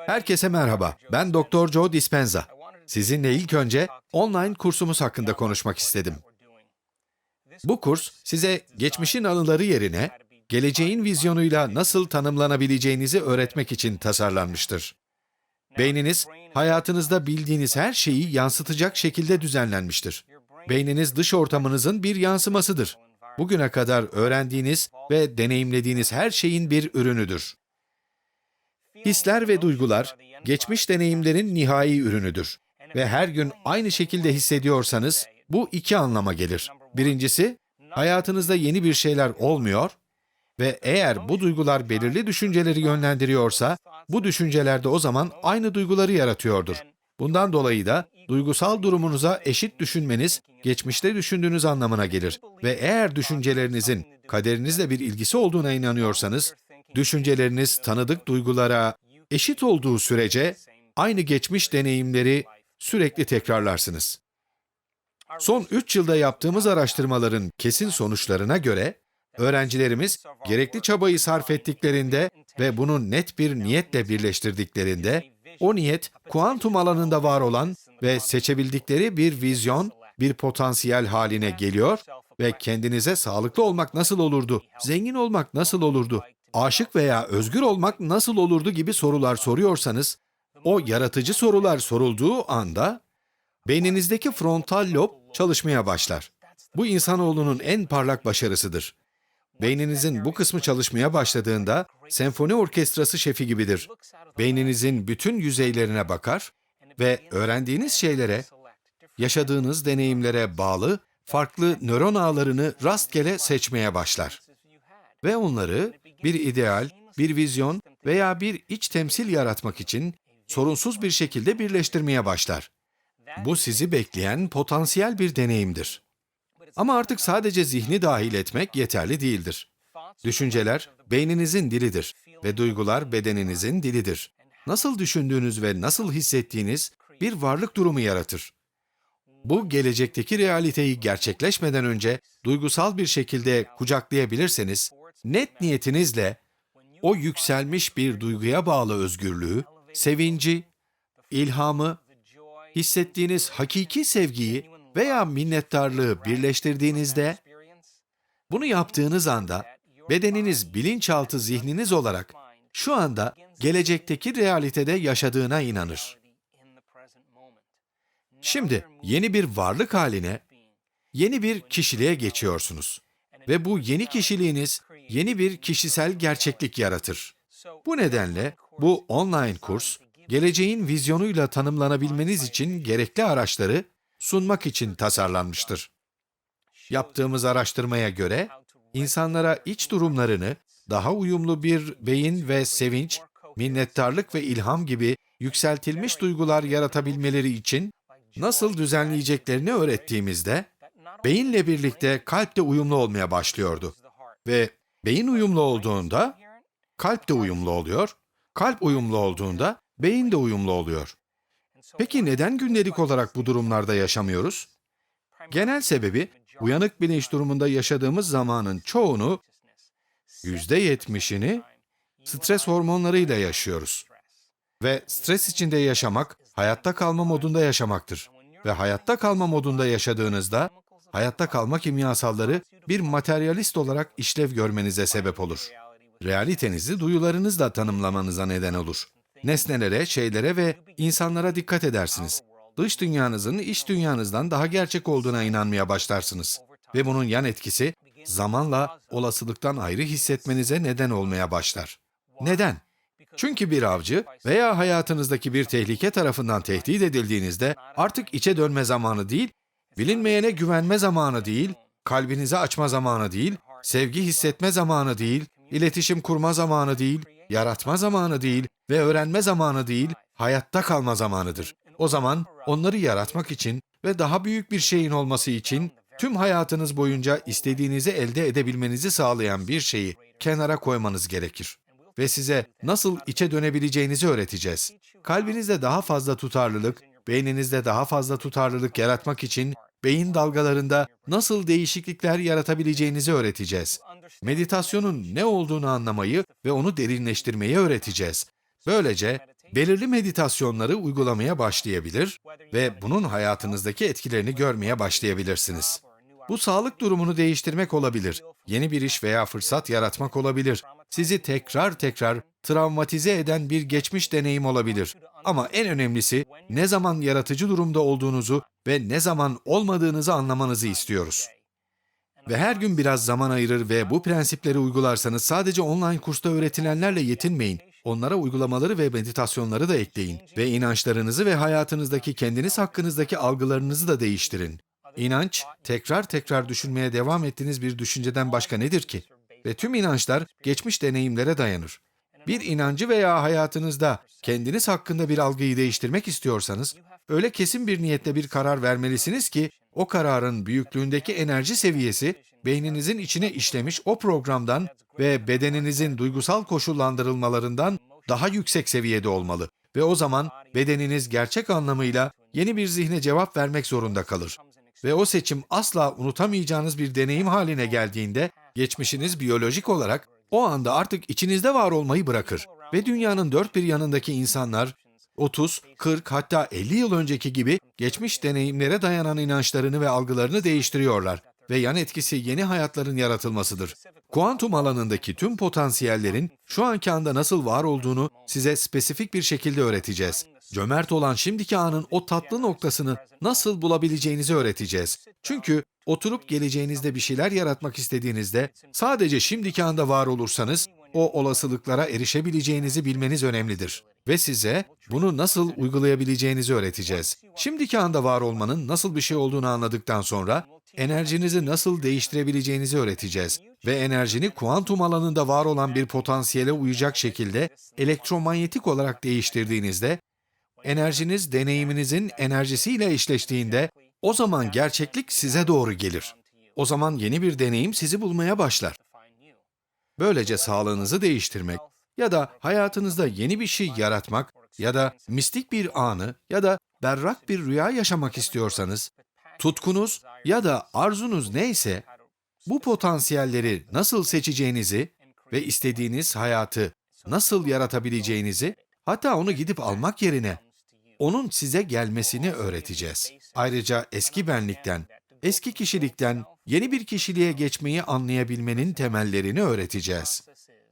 Herkese merhaba, ben Doktor Joe Dispenza. Sizinle ilk önce online kursumuz hakkında konuşmak istedim. Bu kurs, size geçmişin anıları yerine, geleceğin vizyonuyla nasıl tanımlanabileceğinizi öğretmek için tasarlanmıştır. Beyniniz, hayatınızda bildiğiniz her şeyi yansıtacak şekilde düzenlenmiştir. Beyniniz dış ortamınızın bir yansımasıdır. Bugüne kadar öğrendiğiniz ve deneyimlediğiniz her şeyin bir ürünüdür. Hisler ve duygular, geçmiş deneyimlerin nihai ürünüdür. Ve her gün aynı şekilde hissediyorsanız, bu iki anlama gelir. Birincisi, hayatınızda yeni bir şeyler olmuyor ve eğer bu duygular belirli düşünceleri yönlendiriyorsa, bu düşünceler de o zaman aynı duyguları yaratıyordur. Bundan dolayı da duygusal durumunuza eşit düşünmeniz, geçmişte düşündüğünüz anlamına gelir. Ve eğer düşüncelerinizin kaderinizle bir ilgisi olduğuna inanıyorsanız, düşünceleriniz tanıdık duygulara eşit olduğu sürece aynı geçmiş deneyimleri sürekli tekrarlarsınız. Son 3 yılda yaptığımız araştırmaların kesin sonuçlarına göre, öğrencilerimiz gerekli çabayı sarf ettiklerinde ve bunu net bir niyetle birleştirdiklerinde, o niyet kuantum alanında var olan ve seçebildikleri bir vizyon, bir potansiyel haline geliyor ve kendinize sağlıklı olmak nasıl olurdu, zengin olmak nasıl olurdu, aşık veya özgür olmak nasıl olurdu gibi sorular soruyorsanız, o yaratıcı sorular sorulduğu anda, beyninizdeki frontal lob çalışmaya başlar. Bu insanoğlunun en parlak başarısıdır. Beyninizin bu kısmı çalışmaya başladığında, senfoni orkestrası şefi gibidir. Beyninizin bütün yüzeylerine bakar ve öğrendiğiniz şeylere, yaşadığınız deneyimlere bağlı farklı nöron ağlarını rastgele seçmeye başlar. Ve onları bir ideal, bir vizyon veya bir iç temsil yaratmak için sorunsuz bir şekilde birleştirmeye başlar. Bu sizi bekleyen potansiyel bir deneyimdir. Ama artık sadece zihni dahil etmek yeterli değildir. Düşünceler beyninizin dilidir ve duygular bedeninizin dilidir. Nasıl düşündüğünüz ve nasıl hissettiğiniz bir varlık durumu yaratır. Bu gelecekteki realiteyi gerçekleşmeden önce duygusal bir şekilde kucaklayabilirseniz, net niyetinizle o yükselmiş bir duyguya bağlı özgürlüğü, sevinci, ilhamı, hissettiğiniz hakiki sevgiyi veya minnettarlığı birleştirdiğinizde, bunu yaptığınız anda bedeniniz bilinçaltı zihniniz olarak şu anda gelecekteki realitede yaşadığına inanır. Şimdi yeni bir varlık haline, yeni bir kişiliğe geçiyorsunuz. Ve bu yeni kişiliğiniz yeni bir kişisel gerçeklik yaratır. Bu nedenle bu online kurs, geleceğin vizyonuyla tanımlanabilmeniz için gerekli araçları sunmak için tasarlanmıştır. Yaptığımız araştırmaya göre, insanlara iç durumlarını daha uyumlu bir beyin ve sevinç, minnettarlık ve ilham gibi yükseltilmiş duygular yaratabilmeleri için nasıl düzenleyeceklerini öğrettiğimizde, beyinle birlikte kalp de uyumlu olmaya başlıyordu. Ve beyin uyumlu olduğunda, kalp de uyumlu oluyor, kalp uyumlu olduğunda, beyin de uyumlu oluyor. Peki neden gündelik olarak bu durumlarda yaşamıyoruz? Genel sebebi, uyanık bilinç durumunda yaşadığımız zamanın çoğunu, %70'ini stres hormonlarıyla yaşıyoruz. Ve stres içinde yaşamak, hayatta kalma modunda yaşamaktır. Ve hayatta kalma modunda yaşadığınızda, hayatta kalma kimyasalları bir materyalist olarak işlev görmenize sebep olur. Realitenizi duyularınızla tanımlamanıza neden olur. Nesnelere, şeylere ve insanlara dikkat edersiniz. Dış dünyanızın iç dünyanızdan daha gerçek olduğuna inanmaya başlarsınız. Ve bunun yan etkisi, zamanla olasılıktan ayrı hissetmenize neden olmaya başlar. Neden? Çünkü bir avcı veya hayatınızdaki bir tehlike tarafından tehdit edildiğinizde artık içe dönme zamanı değil, bilinmeyene güvenme zamanı değil, kalbinizi açma zamanı değil, sevgi hissetme zamanı değil, iletişim kurma zamanı değil, yaratma zamanı değil ve öğrenme zamanı değil, hayatta kalma zamanıdır. O zaman onları yaratmak için ve daha büyük bir şeyin olması için tüm hayatınız boyunca istediğinizi elde edebilmenizi sağlayan bir şeyi kenara koymanız gerekir. Ve size nasıl içe dönebileceğinizi öğreteceğiz. Kalbinizde daha fazla tutarlılık, beyninizde daha fazla tutarlılık yaratmak için beyin dalgalarında nasıl değişiklikler yaratabileceğinizi öğreteceğiz. Meditasyonun ne olduğunu anlamayı ve onu derinleştirmeyi öğreteceğiz. Böylece belirli meditasyonları uygulamaya başlayabilir ve bunun hayatınızdaki etkilerini görmeye başlayabilirsiniz. Bu sağlık durumunu değiştirmek olabilir, yeni bir iş veya fırsat yaratmak olabilir, sizi tekrar tekrar travmatize eden bir geçmiş deneyim olabilir. Ama en önemlisi ne zaman yaratıcı durumda olduğunuzu ve ne zaman olmadığınızı anlamanızı istiyoruz. Ve her gün biraz zaman ayırır ve bu prensipleri uygularsanız sadece online kursta öğretilenlerle yetinmeyin. Onlara uygulamaları ve meditasyonları da ekleyin ve inançlarınızı ve hayatınızdaki kendiniz hakkınızdaki algılarınızı da değiştirin. İnanç, tekrar tekrar düşünmeye devam ettiğiniz bir düşünceden başka nedir ki? Ve tüm inançlar geçmiş deneyimlere dayanır. Bir inancı veya hayatınızda kendiniz hakkında bir algıyı değiştirmek istiyorsanız, öyle kesin bir niyetle bir karar vermelisiniz ki, o kararın büyüklüğündeki enerji seviyesi, beyninizin içine işlemiş o programdan ve bedeninizin duygusal koşullandırılmalarından daha yüksek seviyede olmalı. Ve o zaman bedeniniz gerçek anlamıyla yeni bir zihne cevap vermek zorunda kalır. Ve o seçim asla unutamayacağınız bir deneyim haline geldiğinde, geçmişiniz biyolojik olarak o anda artık içinizde var olmayı bırakır. Ve dünyanın dört bir yanındaki insanlar, 30, 40 hatta 50 yıl önceki gibi geçmiş deneyimlere dayanan inançlarını ve algılarını değiştiriyorlar. Ve yan etkisi yeni hayatların yaratılmasıdır. Kuantum alanındaki tüm potansiyellerin şu anki anda nasıl var olduğunu size spesifik bir şekilde öğreteceğiz. Cömert olan şimdiki anın o tatlı noktasını nasıl bulabileceğinizi öğreteceğiz. Çünkü oturup geleceğinizde bir şeyler yaratmak istediğinizde sadece şimdiki anda var olursanız o olasılıklara erişebileceğinizi bilmeniz önemlidir. Ve size bunu nasıl uygulayabileceğinizi öğreteceğiz. Şimdiki anda var olmanın nasıl bir şey olduğunu anladıktan sonra enerjinizi nasıl değiştirebileceğinizi öğreteceğiz. Ve enerjini kuantum alanında var olan bir potansiyele uyacak şekilde elektromanyetik olarak değiştirdiğinizde, enerjiniz deneyiminizin enerjisiyle eşleştiğinde o zaman gerçeklik size doğru gelir. O zaman yeni bir deneyim sizi bulmaya başlar. Böylece sağlığınızı değiştirmek ya da hayatınızda yeni bir şey yaratmak ya da mistik bir anı ya da berrak bir rüya yaşamak istiyorsanız, tutkunuz ya da arzunuz neyse, bu potansiyelleri nasıl seçeceğinizi ve istediğiniz hayatı nasıl yaratabileceğinizi, hatta onu gidip almak yerine onun size gelmesini öğreteceğiz. Ayrıca eski benlikten, eski kişilikten yeni bir kişiliğe geçmeyi anlayabilmenin temellerini öğreteceğiz.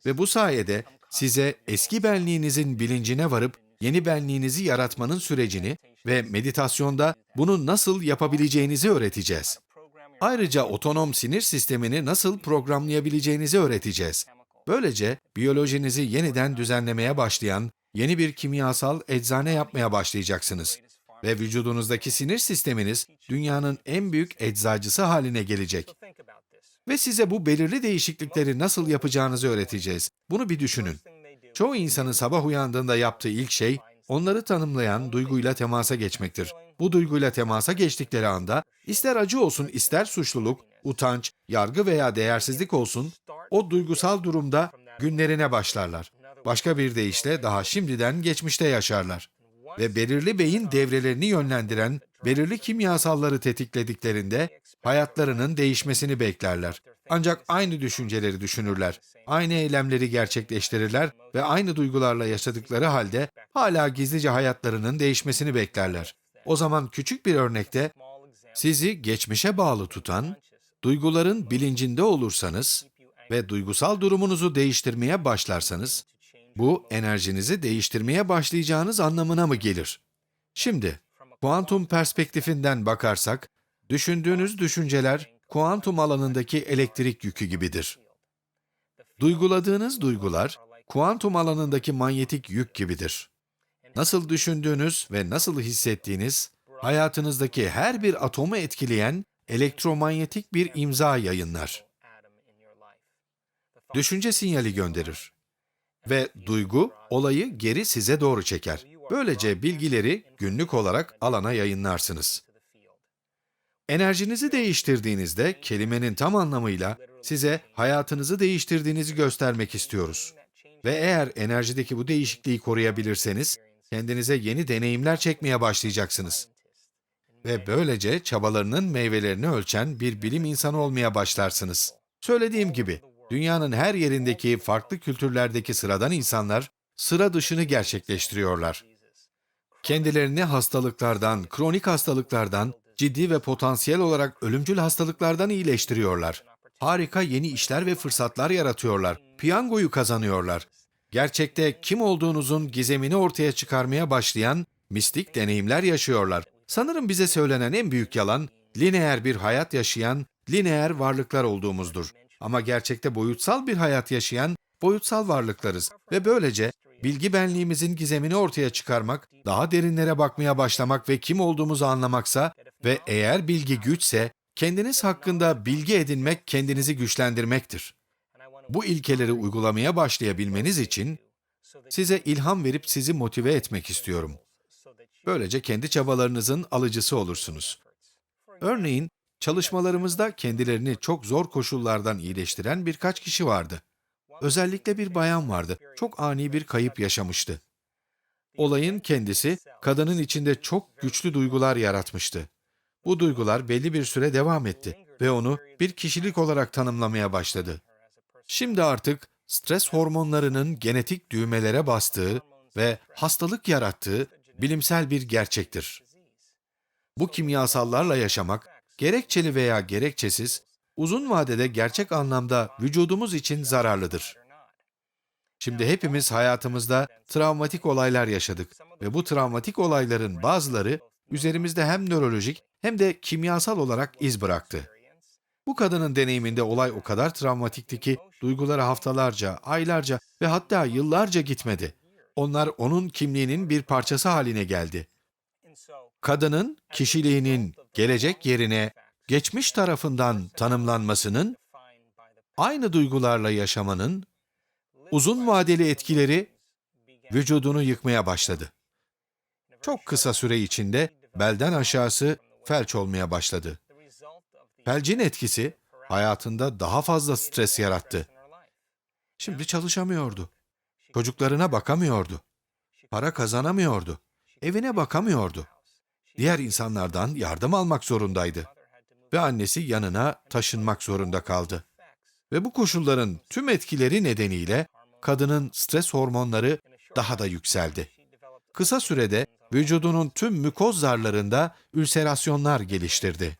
Ve bu sayede size eski benliğinizin bilincine varıp yeni benliğinizi yaratmanın sürecini ve meditasyonda bunu nasıl yapabileceğinizi öğreteceğiz. Ayrıca otonom sinir sistemini nasıl programlayabileceğinizi öğreteceğiz. Böylece biyolojinizi yeniden düzenlemeye başlayan yeni bir kimyasal eczane yapmaya başlayacaksınız. Ve vücudunuzdaki sinir sisteminiz dünyanın en büyük eczacısı haline gelecek. Ve size bu belirli değişiklikleri nasıl yapacağınızı öğreteceğiz. Bunu bir düşünün. Çoğu insanın sabah uyandığında yaptığı ilk şey, onları tanımlayan duyguyla temasa geçmektir. Bu duyguyla temasa geçtikleri anda, ister acı olsun, ister suçluluk, utanç, yargı veya değersizlik olsun, o duygusal durumda günlerine başlarlar. Başka bir deyişle daha şimdiden geçmişte yaşarlar. Ve belirli beyin devrelerini yönlendiren belirli kimyasalları tetiklediklerinde hayatlarının değişmesini beklerler. Ancak aynı düşünceleri düşünürler, aynı eylemleri gerçekleştirirler ve aynı duygularla yaşadıkları halde hala gizlice hayatlarının değişmesini beklerler. O zaman küçük bir örnekte sizi geçmişe bağlı tutan, duyguların bilincinde olursanız ve duygusal durumunuzu değiştirmeye başlarsanız, bu enerjinizi değiştirmeye başlayacağınız anlamına mı gelir? Şimdi, kuantum perspektifinden bakarsak, düşündüğünüz düşünceler kuantum alanındaki elektrik yükü gibidir. Duyguladığınız duygular, kuantum alanındaki manyetik yük gibidir. Nasıl düşündüğünüz ve nasıl hissettiğiniz, hayatınızdaki her bir atomu etkileyen elektromanyetik bir imza yayınlar. Düşünce sinyali gönderir. Ve duygu, olayı geri size doğru çeker. Böylece bilgileri günlük olarak alana yayınlarsınız. Enerjinizi değiştirdiğinizde kelimenin tam anlamıyla size hayatınızı değiştirdiğinizi göstermek istiyoruz. Ve eğer enerjideki bu değişikliği koruyabilirseniz, kendinize yeni deneyimler çekmeye başlayacaksınız. Ve böylece çabalarının meyvelerini ölçen bir bilim insanı olmaya başlarsınız. Söylediğim gibi, dünyanın her yerindeki farklı kültürlerdeki sıradan insanlar, sıra dışını gerçekleştiriyorlar. Kendilerini hastalıklardan, kronik hastalıklardan, ciddi ve potansiyel olarak ölümcül hastalıklardan iyileştiriyorlar. Harika yeni işler ve fırsatlar yaratıyorlar. Piyangoyu kazanıyorlar. Gerçekte kim olduğunuzun gizemini ortaya çıkarmaya başlayan mistik deneyimler yaşıyorlar. Sanırım bize söylenen en büyük yalan, lineer bir hayat yaşayan, lineer varlıklar olduğumuzdur. Ama gerçekte boyutsal bir hayat yaşayan, boyutsal varlıklarız ve böylece bilgi benliğimizin gizemini ortaya çıkarmak, daha derinlere bakmaya başlamak ve kim olduğumuzu anlamaksa ve eğer bilgi güçse, kendiniz hakkında bilgi edinmek kendinizi güçlendirmektir. Bu ilkeleri uygulamaya başlayabilmeniz için size ilham verip sizi motive etmek istiyorum. Böylece kendi çabalarınızın alıcısı olursunuz. Örneğin, çalışmalarımızda kendilerini çok zor koşullardan iyileştiren birkaç kişi vardı. Özellikle bir bayan vardı. Çok ani bir kayıp yaşamıştı. Olayın kendisi, kadının içinde çok güçlü duygular yaratmıştı. Bu duygular belli bir süre devam etti ve onu bir kişilik olarak tanımlamaya başladı. Şimdi artık stres hormonlarının genetik düğmelere bastığı ve hastalık yarattığı bilimsel bir gerçektir. Bu kimyasallarla yaşamak, gerekçeli veya gerekçesiz, uzun vadede gerçek anlamda vücudumuz için zararlıdır. Şimdi hepimiz hayatımızda travmatik olaylar yaşadık ve bu travmatik olayların bazıları üzerimizde hem nörolojik hem de kimyasal olarak iz bıraktı. Bu kadının deneyiminde olay o kadar travmatikti ki duyguları haftalarca, aylarca ve hatta yıllarca gitmedi. Onlar onun kimliğinin bir parçası haline geldi. Kadının kişiliğinin gelecek yerine geçmiş tarafından tanımlanmasının, aynı duygularla yaşamanın uzun vadeli etkileri vücudunu yıkmaya başladı. Çok kısa süre içinde belden aşağısı felç olmaya başladı. Felcin etkisi hayatında daha fazla stres yarattı. Şimdi çalışamıyordu. Çocuklarına bakamıyordu. Para kazanamıyordu. Evine bakamıyordu. Diğer insanlardan yardım almak zorundaydı. Ve annesi yanına taşınmak zorunda kaldı. Ve bu koşulların tüm etkileri nedeniyle kadının stres hormonları daha da yükseldi. Kısa sürede vücudunun tüm mükoz zarlarında ülserasyonlar geliştirdi.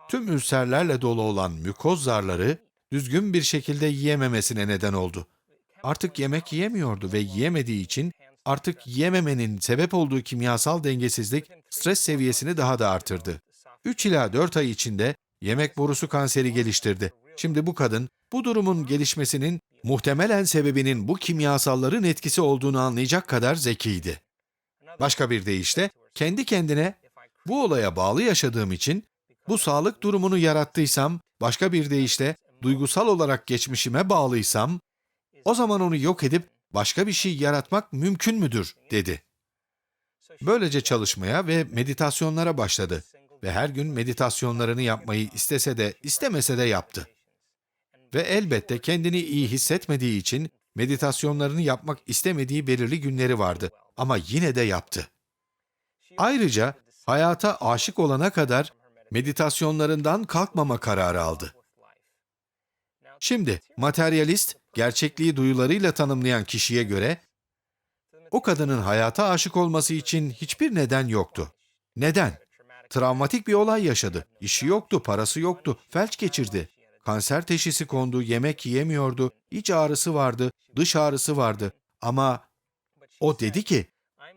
Tüm ülserlerle dolu olan mükoz zarları düzgün bir şekilde yiyememesine neden oldu. Artık yemek yiyemiyordu ve yiyemediği için artık yiyememenin sebep olduğu kimyasal dengesizlik stres seviyesini daha da artırdı. 3 ila 4 ay içinde yemek borusu kanseri geliştirdi. Şimdi bu kadın bu durumun gelişmesinin muhtemelen sebebinin bu kimyasalların etkisi olduğunu anlayacak kadar zekiydi. Başka bir deyişle kendi kendine bu olaya bağlı yaşadığım için bu sağlık durumunu yarattıysam, başka bir deyişle duygusal olarak geçmişime bağlıysam, o zaman onu yok edip başka bir şey yaratmak mümkün müdür, dedi. Böylece çalışmaya ve meditasyonlara başladı ve her gün meditasyonlarını yapmayı istese de istemese de yaptı. Ve elbette kendini iyi hissetmediği için meditasyonlarını yapmak istemediği belirli günleri vardı ama yine de yaptı. Ayrıca hayata aşık olana kadar meditasyonlarından kalkmama kararı aldı. Şimdi materyalist, gerçekliği duyularıyla tanımlayan kişiye göre o kadının hayata aşık olması için hiçbir neden yoktu. Neden? Travmatik bir olay yaşadı. İşi yoktu, parası yoktu, felç geçirdi. Kanser teşhisi kondu, yemek yiyemiyordu, iç ağrısı vardı, dış ağrısı vardı. Ama o dedi ki,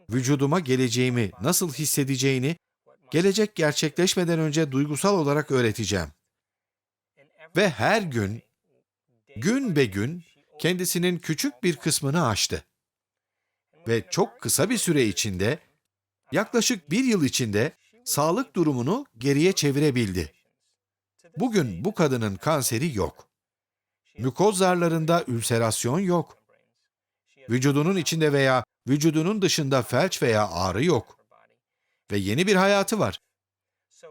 vücuduma geleceğimi nasıl hissedeceğini, gelecek gerçekleşmeden önce duygusal olarak öğreteceğim. Ve her gün, gün be gün, kendisinin küçük bir kısmını aştı. Ve çok kısa bir süre içinde, yaklaşık 1 yıl içinde sağlık durumunu geriye çevirebildi. Bugün bu kadının kanseri yok. Mükoz zarlarında ülserasyon yok. Vücudunun içinde veya vücudunun dışında felç veya ağrı yok. Ve yeni bir hayatı var.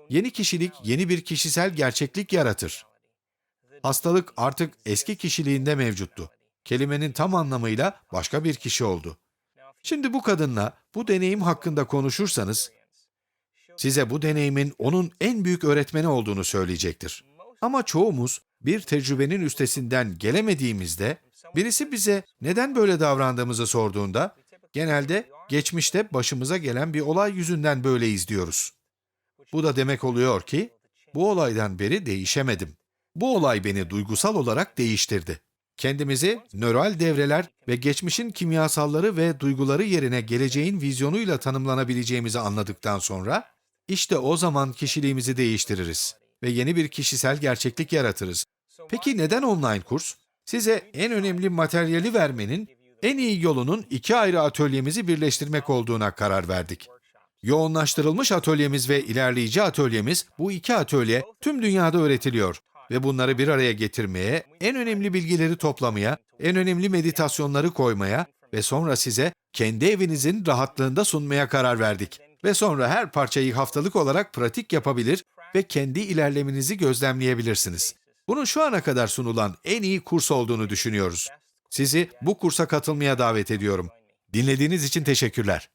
Yeni kişilik yeni bir kişisel gerçeklik yaratır. Hastalık artık eski kişiliğinde mevcuttu. Kelimenin tam anlamıyla başka bir kişi oldu. Şimdi bu kadınla bu deneyim hakkında konuşursanız, size bu deneyimin onun en büyük öğretmeni olduğunu söyleyecektir. Ama çoğumuz bir tecrübenin üstesinden gelemediğimizde Birisi bize neden böyle davrandığımızı sorduğunda, genelde geçmişte başımıza gelen bir olay yüzünden böyleyiz diyoruz. Bu da demek oluyor ki, bu olaydan beri değişemedim. Bu olay beni duygusal olarak değiştirdi. Kendimizi nöral devreler ve geçmişin kimyasalları ve duyguları yerine geleceğin vizyonuyla tanımlanabileceğimizi anladıktan sonra, işte o zaman kişiliğimizi değiştiririz ve yeni bir kişisel gerçeklik yaratırız. Peki neden online kurs? Size en önemli materyali vermenin en iyi yolunun iki ayrı atölyemizi birleştirmek olduğuna karar verdik. Yoğunlaştırılmış atölyemiz ve ilerleyici atölyemiz, bu iki atölye tüm dünyada öğretiliyor ve bunları bir araya getirmeye, en önemli bilgileri toplamaya, en önemli meditasyonları koymaya ve sonra size kendi evinizin rahatlığında sunmaya karar verdik. Ve sonra her parçayı haftalık olarak pratik yapabilir ve kendi ilerlemenizi gözlemleyebilirsiniz. Bunun şu ana kadar sunulan en iyi kurs olduğunu düşünüyoruz. Sizi bu kursa katılmaya davet ediyorum. Dinlediğiniz için teşekkürler.